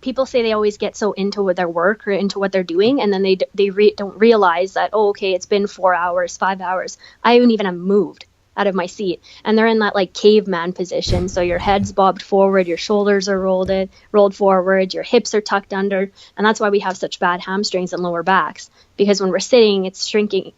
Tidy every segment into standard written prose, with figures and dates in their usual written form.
people say they always get so into their work or into what they're doing, and then they don't realize that, oh, okay, it's been 4 hours, 5 hours. I haven't even have moved out of my seat, and they're in that like caveman position. So your head's bobbed forward, your shoulders are rolled forward, your hips are tucked under, and that's why we have such bad hamstrings and lower backs, because when we're sitting, it's shrinking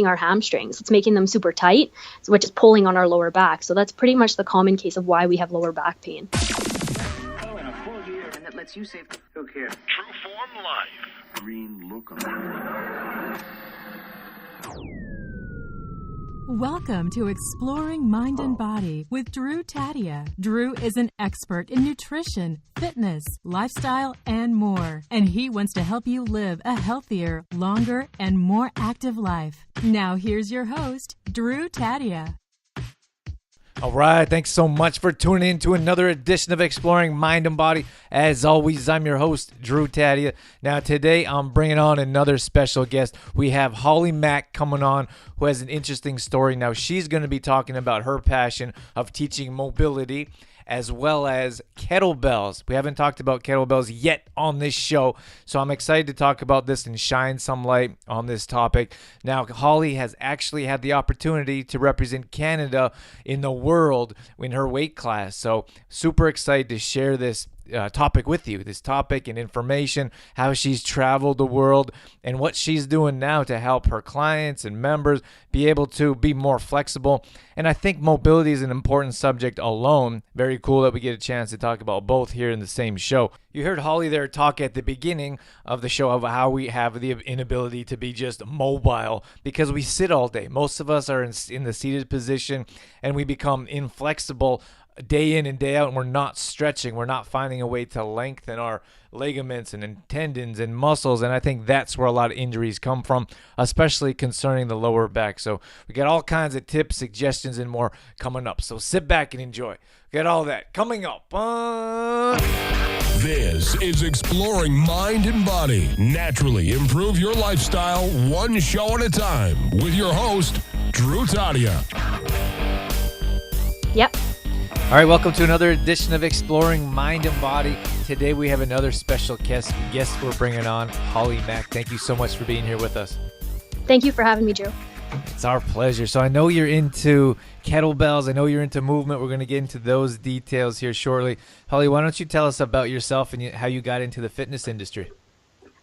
our hamstrings. It's making them super tight, which is pulling on our lower back. So that's pretty much the common case of why we have lower back pain. And that lets you save. Look here. True Form Life. Green look on. Welcome to Exploring Mind and Body with Drew Taddia. Drew is an expert in nutrition, fitness, lifestyle, and more. And he wants to help you live a healthier, longer, and more active life. Now here's your host, Drew Taddia. All right, thanks so much for tuning in to another edition of Exploring Mind and Body. As always, I'm your host, Drew Taddia. Now, today I'm bringing on another special guest. We have Holli Mack coming on, who has an interesting story. Now, she's going to be talking about her passion of teaching mobility as well as kettlebells. We haven't talked about kettlebells yet on this show, so I'm excited to talk about this and shine some light on this topic. Now, Holli has actually had the opportunity to represent Canada in the world in her weight class, so super excited to share this topic with you, this topic and information, how she's traveled the world and what she's doing now to help her clients and members be able to be more flexible. And I think mobility is an important subject alone. Very cool that we get a chance to talk about both here in the same show. You heard Holli there talk at the beginning of the show of how we have the inability to be just mobile because we sit all day. Most of us are in the seated position and we become inflexible day in and day out, and we're not stretching. We're not finding a way to lengthen our ligaments and tendons and muscles, and I think that's where a lot of injuries come from, especially concerning the lower back. So we got all kinds of tips, suggestions, and more coming up. So sit back and enjoy. Get all that coming up. This is Exploring Mind and Body. Naturally improve your lifestyle one show at a time with your host, Drew Taddia. Yep. All right, welcome to another edition of Exploring Mind and Body. Today we have another special guest we're bringing on, Holli Mack. Thank you so much for being here with us. Thank you for having me, Drew. It's our pleasure. So I know you're into kettlebells. I know you're into movement. We're going to get into those details here shortly. Holli, why don't you tell us about yourself and how you got into the fitness industry?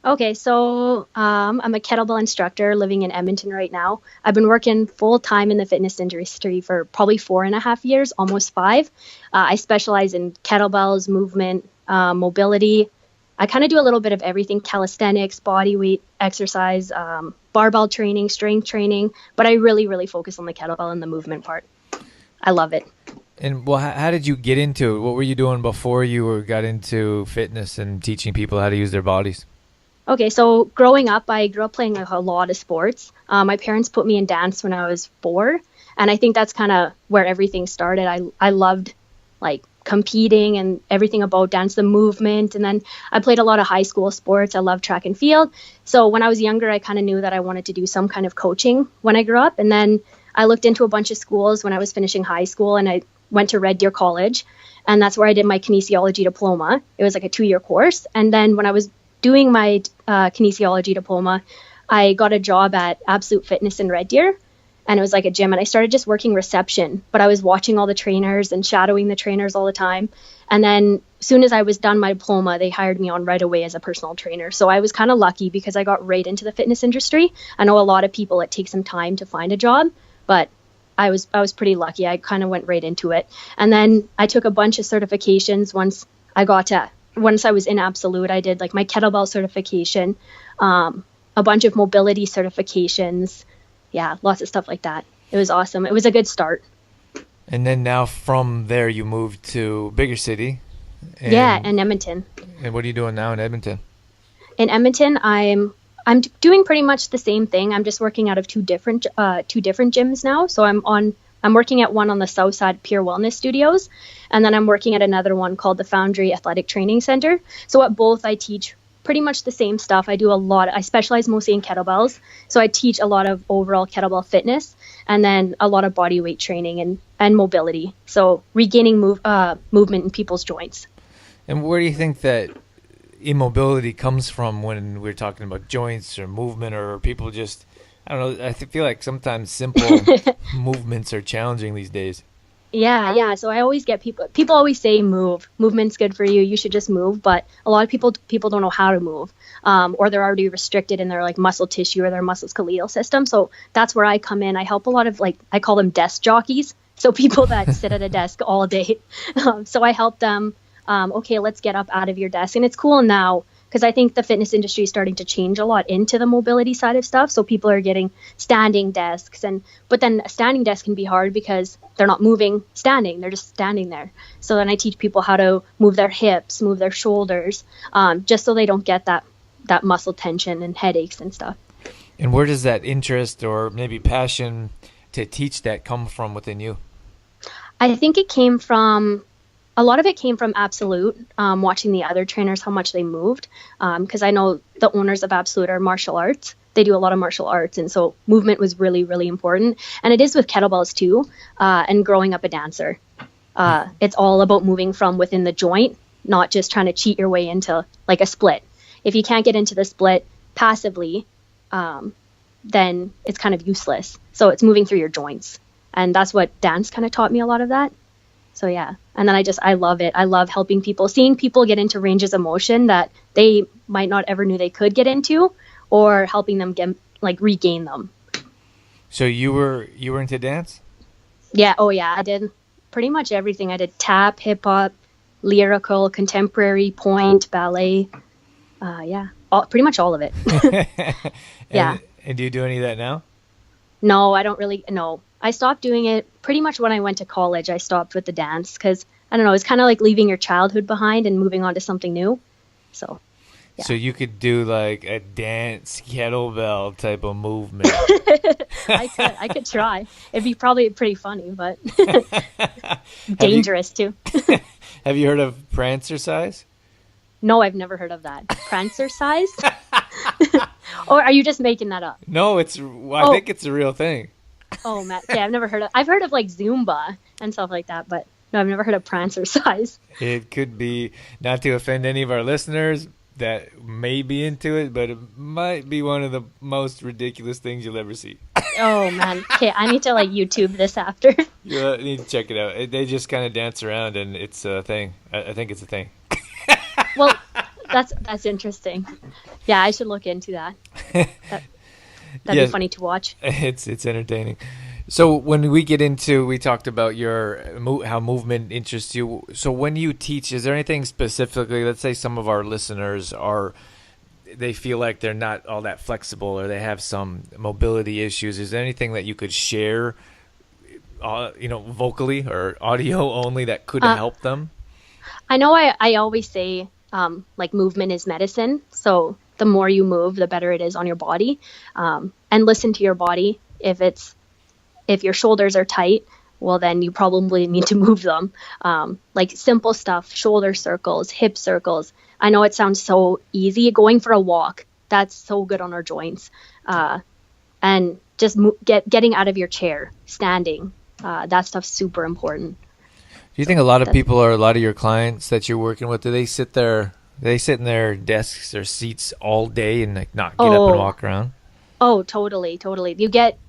Okay, so I'm a kettlebell instructor living in Edmonton right now. I've been working full-time in the fitness industry for probably 4.5 years, almost 5. I specialize in kettlebells, movement, mobility. I kind of do a little bit of everything: calisthenics, body weight exercise, barbell training, strength training, but I really focus on the kettlebell and the movement part. I love it. And well, how did you get into it? What were you doing before you got into fitness and teaching people how to use their bodies? Okay, so growing up, I grew up playing a lot of sports. My parents put me in dance when I was 4, and I think that's kind of where everything started. I loved like competing and everything about dance, the movement, and then I played a lot of high school sports. I loved track and field. So when I was younger, I kind of knew that I wanted to do some kind of coaching when I grew up, and then I looked into a bunch of schools when I was finishing high school, and I went to Red Deer College, and that's where I did my Kinesiology Diploma. It was like a 2-year course, and then when I was doing my kinesiology diploma, I got a job at Absolute Fitness in Red Deer, and it was like a gym, and I started just working reception, but I was watching all the trainers and shadowing the trainers all the time. And then as soon as I was done my diploma, they hired me on right away as a personal trainer. So I was kind of lucky because I got right into the fitness industry. I know a lot of people, it takes some time to find a job, but I was pretty lucky. I kind of went right into it. And then I took a bunch of certifications once I was in Absolute. I did like my kettlebell certification, a bunch of mobility certifications. Yeah, lots of stuff like that. It was awesome. It was a good start. And then now from there you moved to bigger city. In Edmonton. And what are you doing now in Edmonton? In Edmonton, I'm doing pretty much the same thing. I'm just working out of two different gyms now. So I'm working at one on the south side, Pure Wellness Studios, and then I'm working at another one called the Foundry Athletic Training Center. So at both, I teach pretty much the same stuff. I specialize mostly in kettlebells. So I teach a lot of overall kettlebell fitness and then a lot of body weight training and mobility. So regaining movement in people's joints. And where do you think that immobility comes from when we're talking about joints or movement, or people just, I don't know, feel like sometimes simple movements are challenging these days. Yeah. So I always get people always say movement's good for you. You should just move. But a lot of people don't know how to move, or they're already restricted in their like muscle tissue or their musculoskeletal system. So that's where I come in. I help a lot of I call them desk jockeys. So people that sit at a desk all day. So I help them. Okay, let's get up out of your desk. And it's cool now because I think the fitness industry is starting to change a lot into the mobility side of stuff. So people are getting standing desks, but then a standing desk can be hard because they're not moving standing, they're just standing there. So then I teach people how to move their hips, move their shoulders, just so they don't get that muscle tension and headaches and stuff. And where does that interest or maybe passion to teach that come from within you? I think a lot of it came from Absolute, watching the other trainers, how much they moved. Because I know the owners of Absolute are martial arts. They do a lot of martial arts. And so movement was really, really important. And it is with kettlebells too. And growing up a dancer, it's all about moving from within the joint, not just trying to cheat your way into like a split. If you can't get into the split passively, then it's kind of useless. So it's moving through your joints. And that's what dance kind of taught me, a lot of that. So yeah, and then I love it. I love helping people, seeing people get into ranges of motion that they might not ever knew they could get into, or helping them regain them. So you were into dance? Yeah. Oh yeah, I did pretty much everything. I did tap, hip hop, lyrical, contemporary, point, ballet. Pretty much all of it. Yeah. And do you do any of that now? No, I don't really. No, I stopped doing it pretty much when I went to college. I stopped with the dance because, I don't know, it's kind of like leaving your childhood behind and moving on to something new. So, yeah. So you could do like a dance kettlebell type of movement. I could try. It'd be probably pretty funny, but dangerous too. Have you heard of prancercise? No, I've never heard of that. Prancercise? Or are you just making that up? No, I think it's a real thing. Oh, Matt. Yeah, I've heard of like Zumba and stuff like that, but no, I've never heard of prancercise. It could be, not to offend any of our listeners that may be into it, but it might be one of the most ridiculous things you'll ever see. Oh, man. Okay, I need to YouTube this after. You need to check it out. They just kind of dance around, and it's a thing. I think it's a thing. Well, that's interesting. Yeah, I should look into that. That'd be funny to watch. It's entertaining. So when we talked about how movement interests you. So when you teach, is there anything specifically? Let's say some of our listeners they feel like they're not all that flexible, or they have some mobility issues. Is there anything that you could share, vocally or audio only, that could help them? I know I always say, movement is medicine. So the more you move, the better it is on your body. And listen to your body. If your shoulders are tight, well, then you probably need to move them. Like simple stuff, shoulder circles, hip circles. I know it sounds so easy. Going for a walk, that's so good on our joints. And just getting out of your chair, standing, that stuff's super important. Do you think a lot of people, or a lot of your clients that you're working with, do they sit in their desks or seats all day and not get up and walk around? Oh, totally.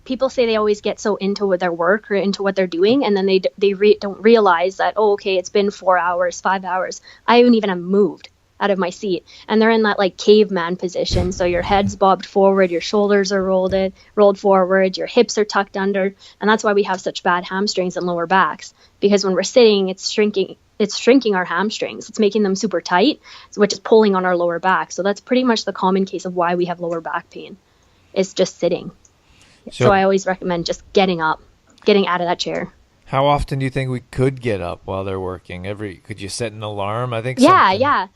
People say they always get so into their work or into what they're doing, and then they don't realize that, okay, it's been 4 hours, 5 hours. I haven't even moved out of my seat. And they're in that caveman position. So your head's bobbed forward, your shoulders are rolled forward, your hips are tucked under. And that's why we have such bad hamstrings and lower backs, because when we're sitting, it's shrinking our hamstrings. It's making them super tight, which is pulling on our lower back. So that's pretty much the common case of why we have lower back pain. It's just sitting. So I always recommend just getting up, getting out of that chair. How often do you think we could get up while they're working? Could you set an alarm? I think. Yeah.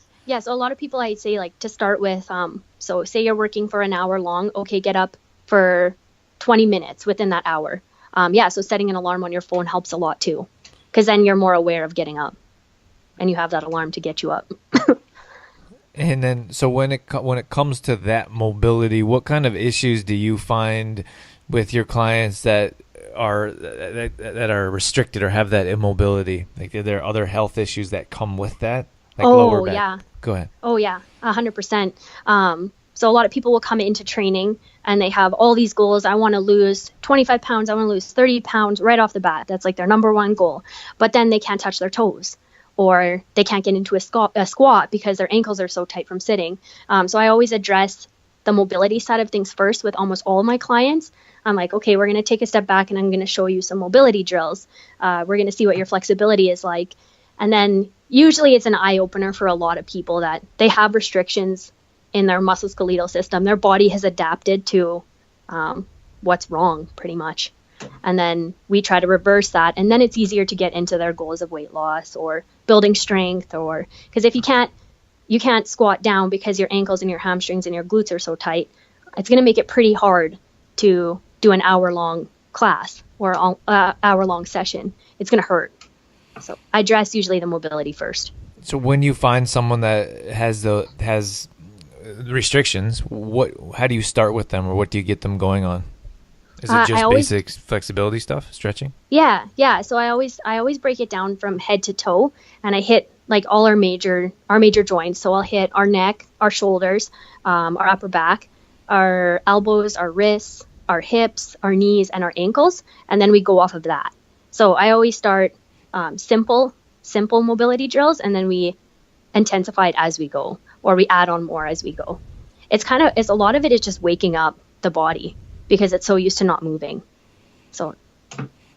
So a lot of people, I'd say to start with, so say you're working for an hour long, okay, get up for 20 minutes within that hour. So setting an alarm on your phone helps a lot too, because then you're more aware of getting up and you have that alarm to get you up. And then, so when it comes to that mobility, what kind of issues do you find with your clients that are restricted or have that immobility? Are there other health issues that come with that? like lower Oh, back? yeah. Go ahead. Oh, yeah, 100%. So a lot of people will come into training and they have all these goals. I want to lose 25 pounds. I want to lose 30 pounds right off the bat. That's like their number one goal. But then they can't touch their toes, or they can't get into a squat because their ankles are so tight from sitting. So I always address the mobility side of things first with almost all of my clients. I'm like, okay, we're going to take a step back and I'm going to show you some mobility drills. We're going to see what your flexibility is like. And then usually it's an eye opener for a lot of people that they have restrictions in their musculoskeletal system. Their body has adapted to what's wrong, pretty much. And then we try to reverse that. And then it's easier to get into their goals of weight loss or building strength, or because if you can't squat down because your ankles and your hamstrings and your glutes are so tight, it's going to make it pretty hard to do an hour-long class or hour-long session. It's going to hurt. So I address usually the mobility first. So when you find someone that has restrictions, how do you start with them, or what do you get them going on? Is it just basic flexibility stuff, stretching? Yeah. So I always break it down from head to toe, and I hit like all our major joints. So I'll hit our neck, our shoulders, our upper back, our elbows, our wrists, our hips, our knees, and our ankles, and then we go off of that. So I always start simple mobility drills, and then we intensify it as we go, or we add on more as we go. It's a lot of it is just waking up the body because it's so used to not moving. So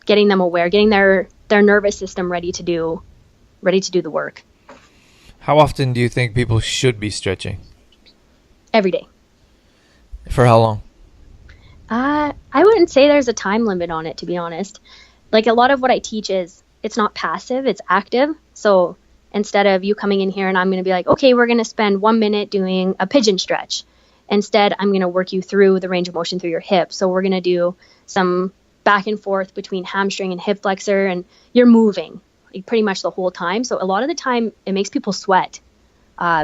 getting them aware, getting their nervous system ready to do the work. How often do you think people should be stretching? Every day. For how long? I wouldn't say there's a time limit on it, to be honest. Like, a lot of what I teach is, it's not passive, it's active. So instead of you coming in here and I'm going to be like, okay, we're going to spend 1 minute doing a pigeon stretch. Instead, I'm going to work you through the range of motion through your hip. So we're going to do some back and forth between hamstring and hip flexor, and you're moving like pretty much the whole time. So a lot of the time it makes people sweat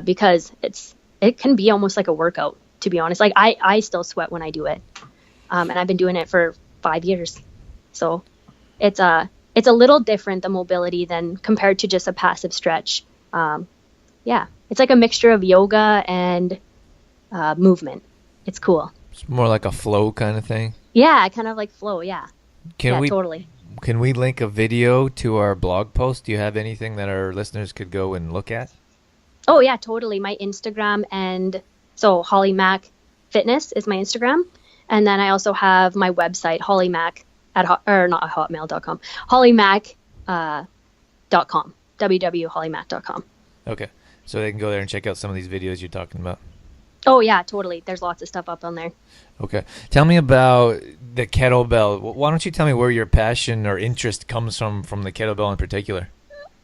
because it can be almost like a workout, to be honest. Like I still sweat when I do it. And I've been doing it for 5 years. So it's a little different, the mobility, than compared to just a passive stretch. It's like a mixture of yoga and movement. It's cool. It's more like a flow kind of thing. Yeah, kind of like flow. Yeah. Totally. Can we link a video to our blog post? Do you have anything that our listeners could go and look at? Oh yeah, totally. My Instagram, and so Holli Mack Fitness is my Instagram, and then I also have my website, Holli Mack not hotmail.com, hollimack.com, www.hollimack.com. Okay, so they can go there and check out some of these videos you're talking about. Oh yeah, totally. There's lots of stuff up on there. Okay. Tell me about the kettlebell. Why don't you tell me where your passion or interest comes from the kettlebell in particular?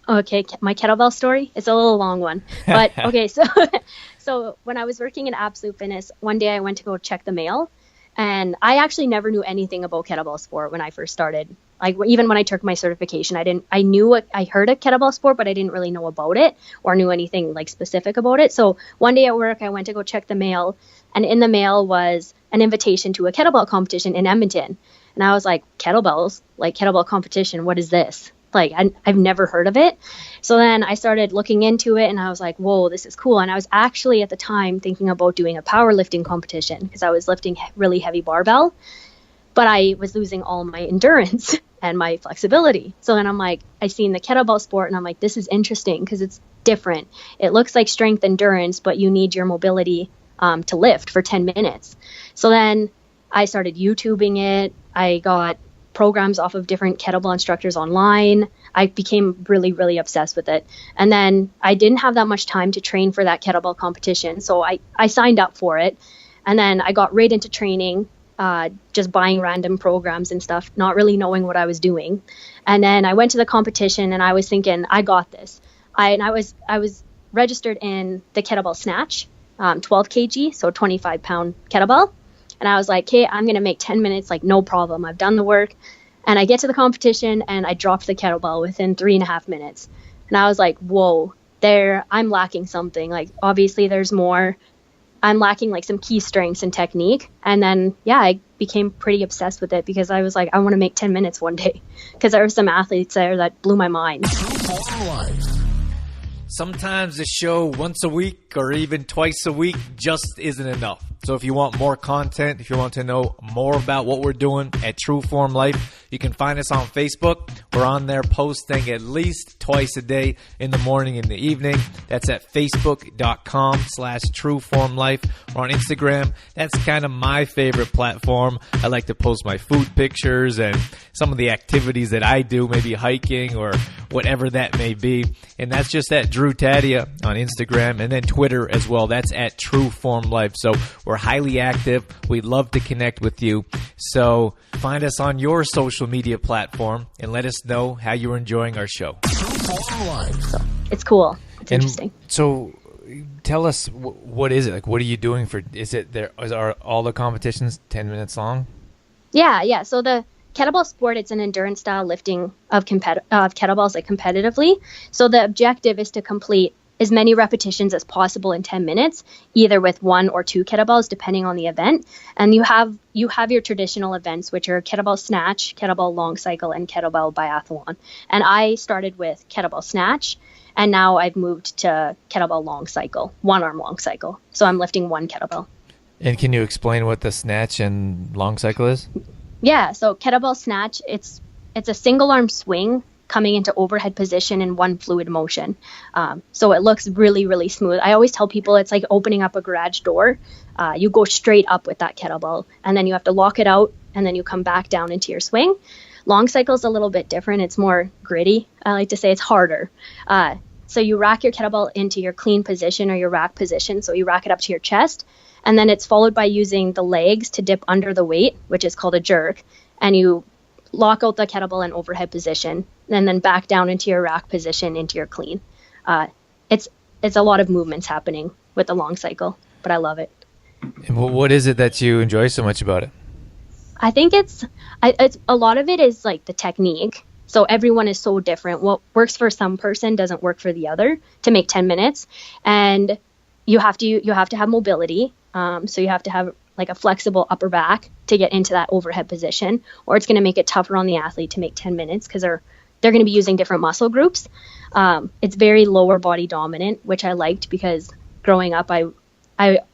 Okay, my kettlebell story. It's a little long one. But okay, so when I was working in Absolute Fitness, one day I went to go check the mail, and I actually never knew anything about kettlebell sport when I first started. Like, even when I took my certification, I heard of kettlebell sport, but I didn't really know about it or knew anything like specific about it. So one day at work, I went to go check the mail, and in the mail was an invitation to a kettlebell competition in Edmonton. And I was like, kettlebells? Like, kettlebell competition? What is this? Like, I've never heard of it. So then I started looking into it, and I was like, whoa, this is cool. And I was actually at the time thinking about doing a powerlifting competition because I was lifting really heavy barbell, but I was losing all my endurance and my flexibility. So then I'm like, I seen the kettlebell sport, and I'm like, this is interesting because it's different. It looks like strength endurance, but you need your mobility to lift for 10 minutes. So then I started YouTubing it. I got programs off of different kettlebell instructors online. I became really, really obsessed with it. And then I didn't have that much time to train for that kettlebell competition. So I signed up for it. And then I got right into training, just buying random programs and stuff, not really knowing what I was doing. And then I went to the competition, and I was thinking, I got this. I was registered in the kettlebell snatch, 12 kg, so 25-pound kettlebell. And I was like, okay, I'm going to make 10 minutes, like, no problem. I've done the work. And I get to the competition, and I dropped the kettlebell within 3.5 minutes. And I was like, whoa, I'm lacking something. Like, obviously there's more. I'm lacking like some key strengths and technique. And then, I became pretty obsessed with it because I was like, I want to make 10 minutes one day, because there were some athletes there that blew my mind. Sometimes the show once a week or even twice a week just isn't enough. So if you want more content, if you want to know more about what we're doing at True Form Life, you can find us on Facebook. We're on there posting at least twice a day, in the morning and the evening. That's at facebook.com/trueformlife. Or on Instagram. That's kind of my favorite platform. I like to post my food pictures and some of the activities that I do, maybe hiking or whatever that may be. And that's just at Drew Taddia on Instagram, and then Twitter as well. That's at True Form Life. So we're highly active. We'd love to connect with you. So find us on your social media platform and let us know how you're enjoying our show. True Form Life. It's cool. It's interesting. So tell us, what is it? Like, what are you doing for, are all the competitions 10 minutes long? Yeah. So the kettlebell sport, it's an endurance style lifting of kettlebells, like competitively. So the objective is to complete as many repetitions as possible in 10 minutes, either with 1 or 2 kettlebells, depending on the event. And you have your traditional events, which are kettlebell snatch, kettlebell long cycle, and kettlebell biathlon. And I started with kettlebell snatch, and now I've moved to kettlebell long cycle, 1-arm long cycle. So I'm lifting 1 kettlebell. And can you explain what the snatch and long cycle is? Yeah, so kettlebell snatch, it's a single arm swing coming into overhead position in one fluid motion. So it looks really, really smooth. I always tell people it's like opening up a garage door. You go straight up with that kettlebell, and then you have to lock it out, and then you come back down into your swing. Long cycle is a little bit different. It's more gritty. I like to say it's harder. So you rack your kettlebell into your clean position or your rack position. So you rack it up to your chest, and then it's followed by using the legs to dip under the weight, which is called a jerk. And you lock out the kettlebell in overhead position, and then back down into your rack position into your clean. It's a lot of movements happening with the long cycle, but I love it. And what is it that you enjoy so much about it? I think it's a lot of it is like the technique. So everyone is so different. What works for some person doesn't work for the other to make 10 minutes. And you have to have mobility. So you have to have like a flexible upper back to get into that overhead position, or it's going to make it tougher on the athlete to make 10 minutes because they're going to be using different muscle groups. It's very lower body dominant, which I liked because growing up, I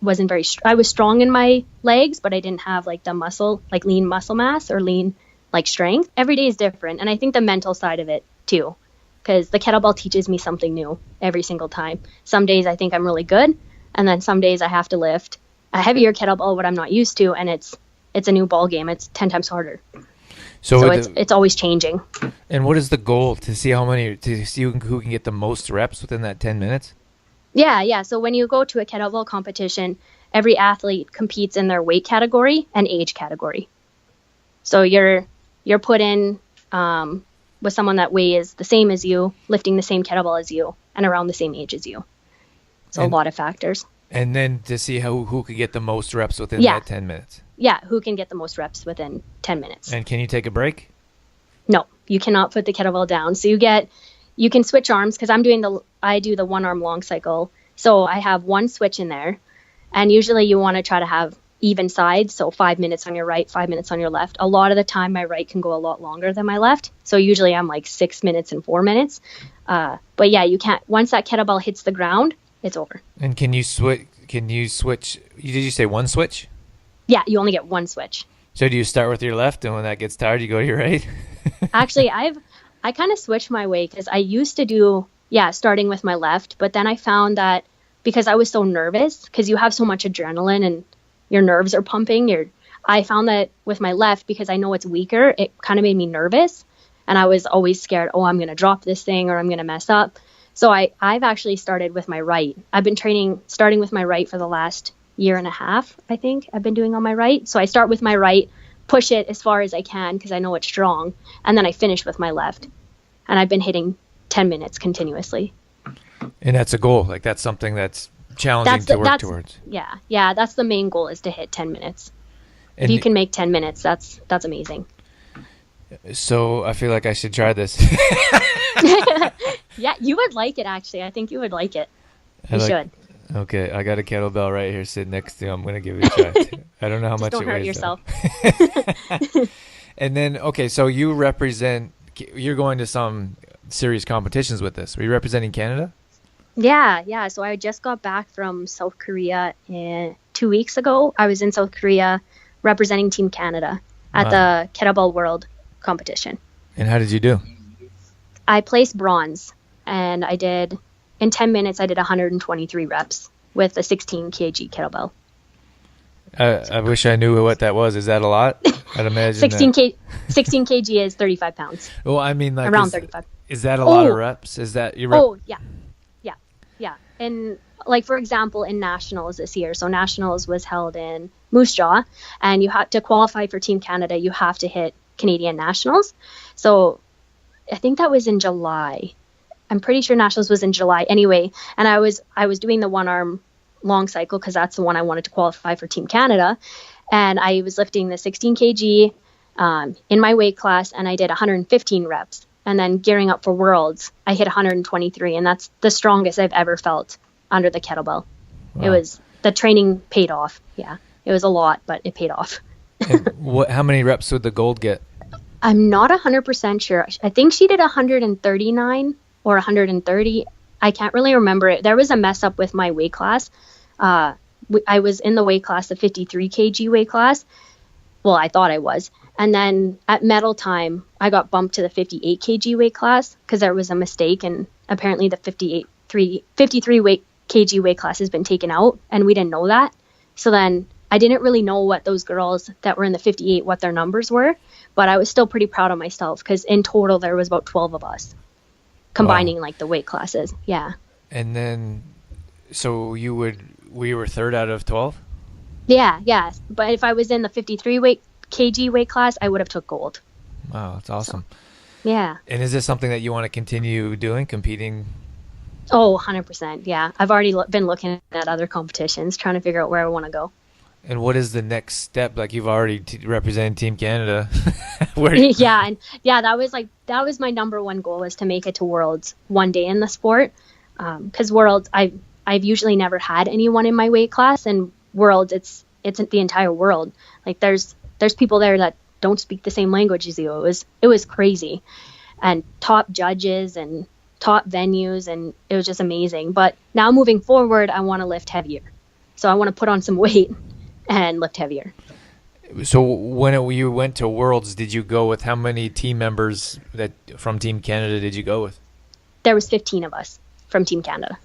wasn't I was strong in my legs, but I didn't have like the muscle, like lean muscle mass or lean like strength. Every day is different. And I think the mental side of it too, because the kettlebell teaches me something new every single time. Some days I think I'm really good, and then some days I have to lift a heavier kettlebell, what I'm not used to, and it's a new ball game. It's 10 times harder. So it's always changing. And what is the goal? To see who can get the most reps within that 10 minutes? Yeah. So when you go to a kettlebell competition, every athlete competes in their weight category and age category. So you're put in with someone that weighs the same as you, lifting the same kettlebell as you, and around the same age as you. So a lot of factors. And then to see who could get the most reps within that 10 minutes. Yeah, who can get the most reps within 10 minutes. And can you take a break? No, you cannot put the kettlebell down. So you can switch arms, because I do the 1-arm long cycle. So I have one switch in there, and usually you want to try to have even sides. So 5 minutes on your right, 5 minutes on your left. A lot of the time my right can go a lot longer than my left. So usually I'm like 6 minutes and 4 minutes. But yeah, you can't, once that kettlebell hits the ground, it's over. And can you switch? Did you say one switch? Yeah, you only get one switch. So do you start with your left, and when that gets tired, you go to your right? Actually, I kind of switched my way, because I used to do, starting with my left. But then I found that because I was so nervous, because you have so much adrenaline and your nerves are pumping, I found that with my left, because I know it's weaker, it kind of made me nervous. And I was always scared, I'm going to drop this thing or I'm going to mess up. So I've actually started with my right. I've been starting with my right for the last year and a half, I think I've been doing on my right. So I start with my right, push it as far as I can because I know it's strong, and then I finish with my left. And I've been hitting 10 minutes continuously. And that's a goal. Like, that's something that's challenging to work towards. Yeah, that's the main goal, is to hit 10 minutes. And if you can make 10 minutes, that's amazing. So I feel like I should try this. Yeah, you would like it, actually. I think you would like it. You should. Okay, I got a kettlebell right here sitting next to you. I'm going to give it a try. I don't know how much it weighs. Don't hurt yourself. And then, okay, so you're going to some serious competitions with this. Are you representing Canada? Yeah. So I just got back from South Korea 2 weeks ago. I was in South Korea representing Team Canada at the Kettlebell World competition. And how did you do? I placed bronze, and in 10 minutes, I did 123 reps with a 16 kg kettlebell. I wish I knew what that was. Is that a lot? I'd imagine 16 kg is 35 pounds. Well, I mean, like around 35. Is that a lot of reps? Is that your rep? Oh, yeah. And like, for example, in nationals this year, so nationals was held in Moose Jaw, and you have to qualify for Team Canada. You have to hit Canadian nationals. So I think that was in July. I'm pretty sure nationals was in July anyway. And I was doing the one arm long cycle because that's the one I wanted to qualify for Team Canada. And I was lifting the 16 kg in my weight class, and I did 115 reps. And then gearing up for Worlds, I hit 123, and that's the strongest I've ever felt under the kettlebell. Wow. The training paid off. Yeah, it was a lot, but it paid off. How many reps would the gold get? I'm not 100% sure. I think she did 139 or 130. I can't really remember it. There was a mess up with my weight class. I was in the weight class, the 53 kg weight class. Well, I thought I was. And then at medal time, I got bumped to the 58 kg weight class because there was a mistake. And apparently the 53 kg weight class has been taken out. And we didn't know that. So then I didn't really know what those girls that were in the 58, what their numbers were. But I was still pretty proud of myself because in total, there was about 12 of us combining like the weight classes. Yeah. And then, so you were third out of 12? Yeah. But if I was in the 53 kg weight class, I would have took gold. Wow, that's awesome. So, yeah. And is this something that you want to continue doing, competing? Oh, 100%. Yeah. I've already been looking at other competitions, trying to figure out where I want to go. And what is the next step? Like, you've already represented Team Canada. That was my number one goal, is to make it to Worlds one day in the sport. Because Worlds, I've usually never had anyone in my weight class, and Worlds, it's the entire world. Like, there's people there that don't speak the same language as you. It was crazy, and top judges and top venues, and it was just amazing. But now moving forward, I want to lift heavier. So I want to put on some weight and lift heavier. So when you went to Worlds, did you go with how many team members from Team Canada did you go with? There was 15 of us from Team Canada,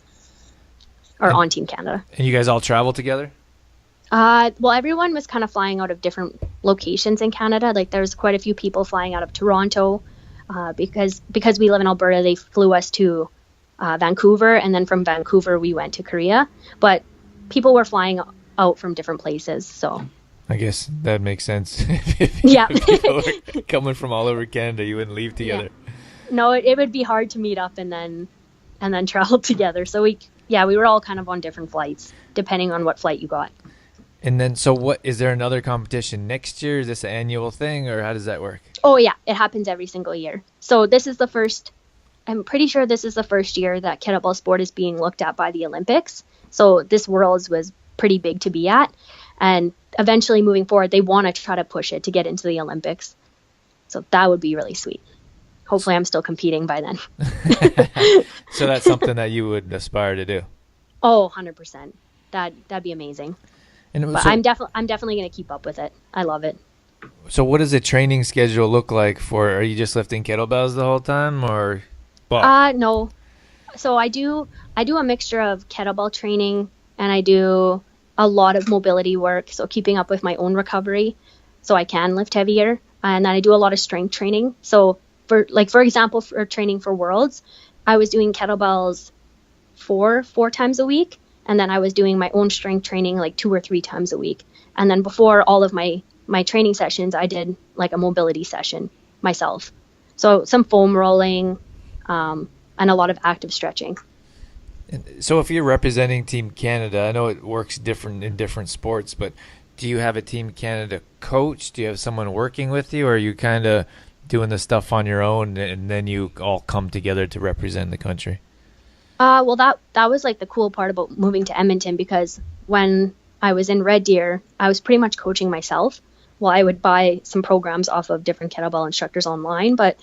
on Team Canada. And you guys all traveled together? Well, everyone was kind of flying out of different locations in Canada. Like, there's quite a few people flying out of Toronto because we live in Alberta. They flew us to Vancouver, and then from Vancouver we went to Korea. But people were flying out from different places, so I guess that makes sense. Yeah. People were coming from all over Canada, you wouldn't leave together. Yeah. No, it would be hard to meet up and then travel together. So we were all kind of on different flights, depending on what flight you got. And then, so what, is there another competition next year? Is this an annual thing, or how does that work? Oh, yeah. It happens every single year. So I'm pretty sure this is the first year that kettlebell sport is being looked at by the Olympics. So this Worlds was pretty big to be at. And eventually moving forward, they want to try to push it to get into the Olympics. So that would be really sweet. Hopefully I'm still competing by then. So that's something that you would aspire to do? Oh, 100%. That'd be amazing. But I'm definitely going to keep up with it. I love it. So what does a training schedule look like are you just lifting kettlebells the whole time, or? No. So I do a mixture of kettlebell training, and I do a lot of mobility work. So keeping up with my own recovery so I can lift heavier. And then I do a lot of strength training. So for example, for training for Worlds, I was doing kettlebells four times a week. And then I was doing my own strength training like 2 or 3 times a week. And then before all of my training sessions, I did like a mobility session myself. So some foam rolling and a lot of active stretching. So if you're representing Team Canada, I know it works different in different sports, but do you have a Team Canada coach? Do you have someone working with you, or are you kind of doing the stuff on your own and then you all come together to represent the country? Well, that was like the cool part about moving to Edmonton, because when I was in Red Deer, I was pretty much coaching myself. Well, I would buy some programs off of different kettlebell instructors online, but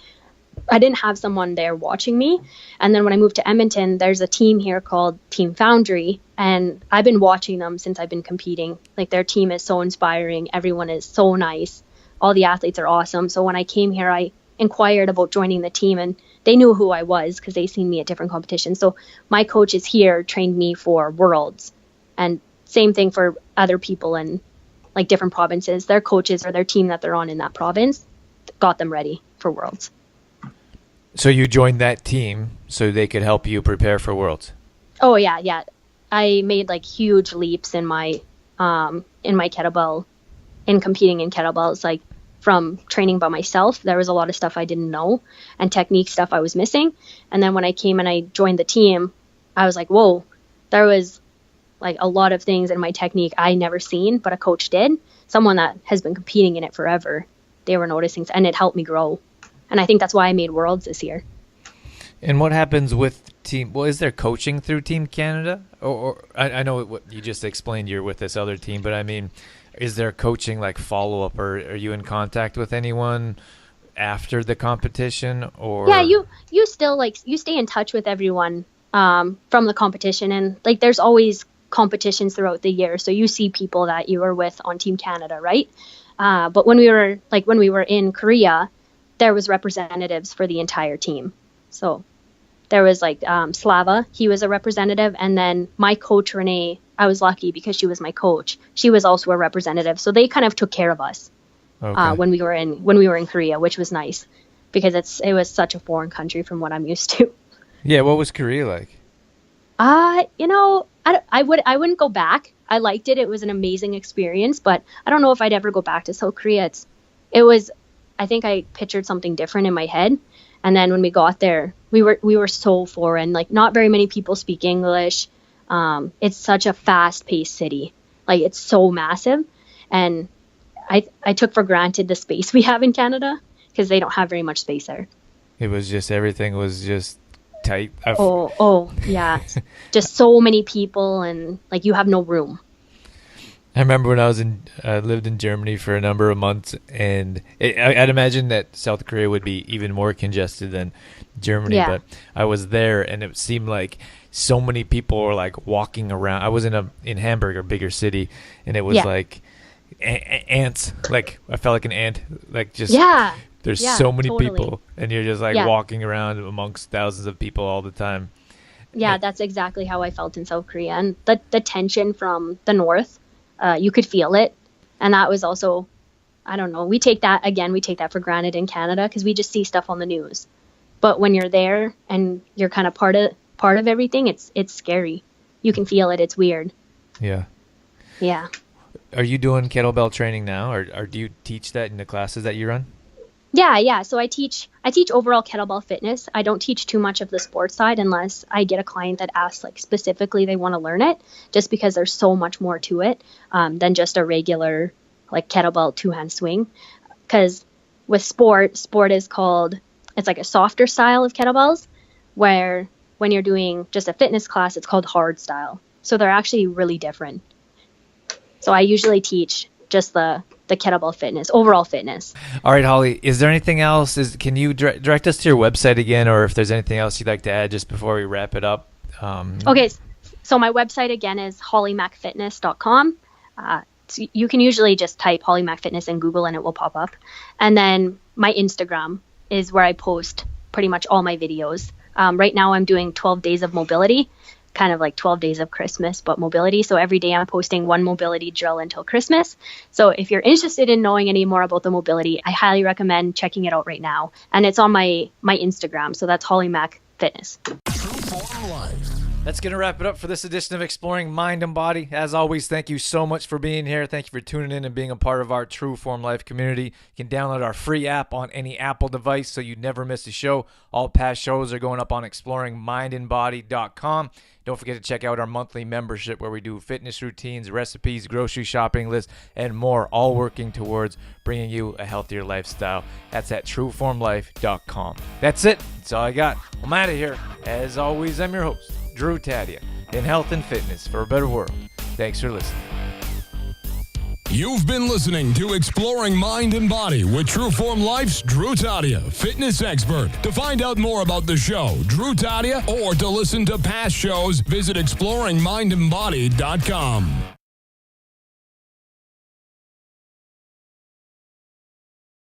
I didn't have someone there watching me. And then when I moved to Edmonton, there's a team here called Team Foundry, and I've been watching them since I've been competing. Like, their team is so inspiring. Everyone is so nice. All the athletes are awesome. So when I came here, I inquired about joining the team, and they knew who I was because they seen me at different competitions. So my coaches here trained me for Worlds, and same thing for other people in like different provinces. Their coaches or their team that they're on in that province got them ready for Worlds. So you joined that team so they could help you prepare for Worlds? Oh yeah. I made like huge leaps in my kettlebell, in competing in kettlebells. Like, from training by myself, there was a lot of stuff I didn't know, and technique stuff I was missing. And then when I came and I joined the team, I was like, whoa, there was like a lot of things in my technique I never seen, but a coach did. Someone that has been competing in it forever, they were noticing, and it helped me grow. And I think that's why I made Worlds this year. And what happens with team? Well, is there coaching through Team Canada? Or I know what you just explained, you're with this other team, but I mean, is there coaching, like follow-up, or are you in contact with anyone after the competition? Or yeah, you still, like, you stay in touch with everyone from the competition, and like there's always competitions throughout the year, so you see people that you were with on Team Canada, right? But when we were in Korea, there was representatives for the entire team. So there was like Slava, he was a representative, and then my coach Renee, I was lucky because she was my coach. She was also a representative, so they kind of took care of us when we were in Korea, which was nice because it was such a foreign country from what I'm used to. Yeah, what was Korea like? I wouldn't go back. I liked it. It was an amazing experience, but I don't know if I'd ever go back to South Korea. I think I pictured something different in my head. And then when we got there, we were so foreign. Like, not very many people speak English. It's such a fast-paced city. Like, it's so massive. And I took for granted the space we have in Canada because they don't have very much space there. It was just, everything was just tight. Oh, yeah. Just so many people, and like, you have no room. I remember when I lived in Germany for a number of months, and I'd imagine that South Korea would be even more congested than Germany. Yeah. But I was there, and it seemed like so many people were like walking around. I was in Hamburg, a bigger city, and it was like ants. Like, I felt like an ant. Like, just there's so many people, and you're just like walking around amongst thousands of people all the time. Yeah, that's exactly how I felt in South Korea, and the tension from the north. You could feel it. And that was also, I don't know, we take that for granted in Canada because we just see stuff on the news. But when you're there and you're kind of part of everything, it's scary. You can feel it. It's weird. Yeah. Yeah. Are you doing kettlebell training now, or do you teach that in the classes that you run? Yeah. So I teach overall kettlebell fitness. I don't teach too much of the sports side unless I get a client that asks, like, specifically they want to learn it, just because there's so much more to it than just a regular like kettlebell two-hand swing. Because with sport is called, it's like a softer style of kettlebells, where when you're doing just a fitness class, it's called hard style. So they're actually really different. So I usually teach just the kettlebell fitness, overall fitness. All right, Holli, is there anything else? Can you direct us to your website again, or if there's anything else you'd like to add just before we wrap it up? Okay, so my website again is hollimackfitness.com. So you can usually just type Holli Mack Fitness in Google and it will pop up. And then my Instagram is where I post pretty much all my videos. Right now I'm doing 12 days of mobility, kind of like 12 days of Christmas, but mobility. So every day I'm posting one mobility drill until Christmas. So if you're interested in knowing any more about the mobility, I highly recommend checking it out right now. And it's on my Instagram. So that's Holli Mack Fitness. That's going to wrap it up for this edition of Exploring Mind and Body. As always, thank you so much for being here. Thank you for tuning in and being a part of our True Form Life community. You can download our free app on any Apple device so you never miss a show. All past shows are going up on exploringmindandbody.com. Don't forget to check out our monthly membership where we do fitness routines, recipes, grocery shopping lists, and more, all working towards bringing you a healthier lifestyle. That's at trueformlife.com. That's it. That's all I got. I'm out of here. As always, I'm your host, Drew Taddia, in health and fitness for a better world. Thanks for listening. You've been listening to Exploring Mind and Body with Trueform Life's Drew Taddia, fitness expert. To find out more about the show, Drew Taddia, or to listen to past shows, visit exploringmindandbody.com.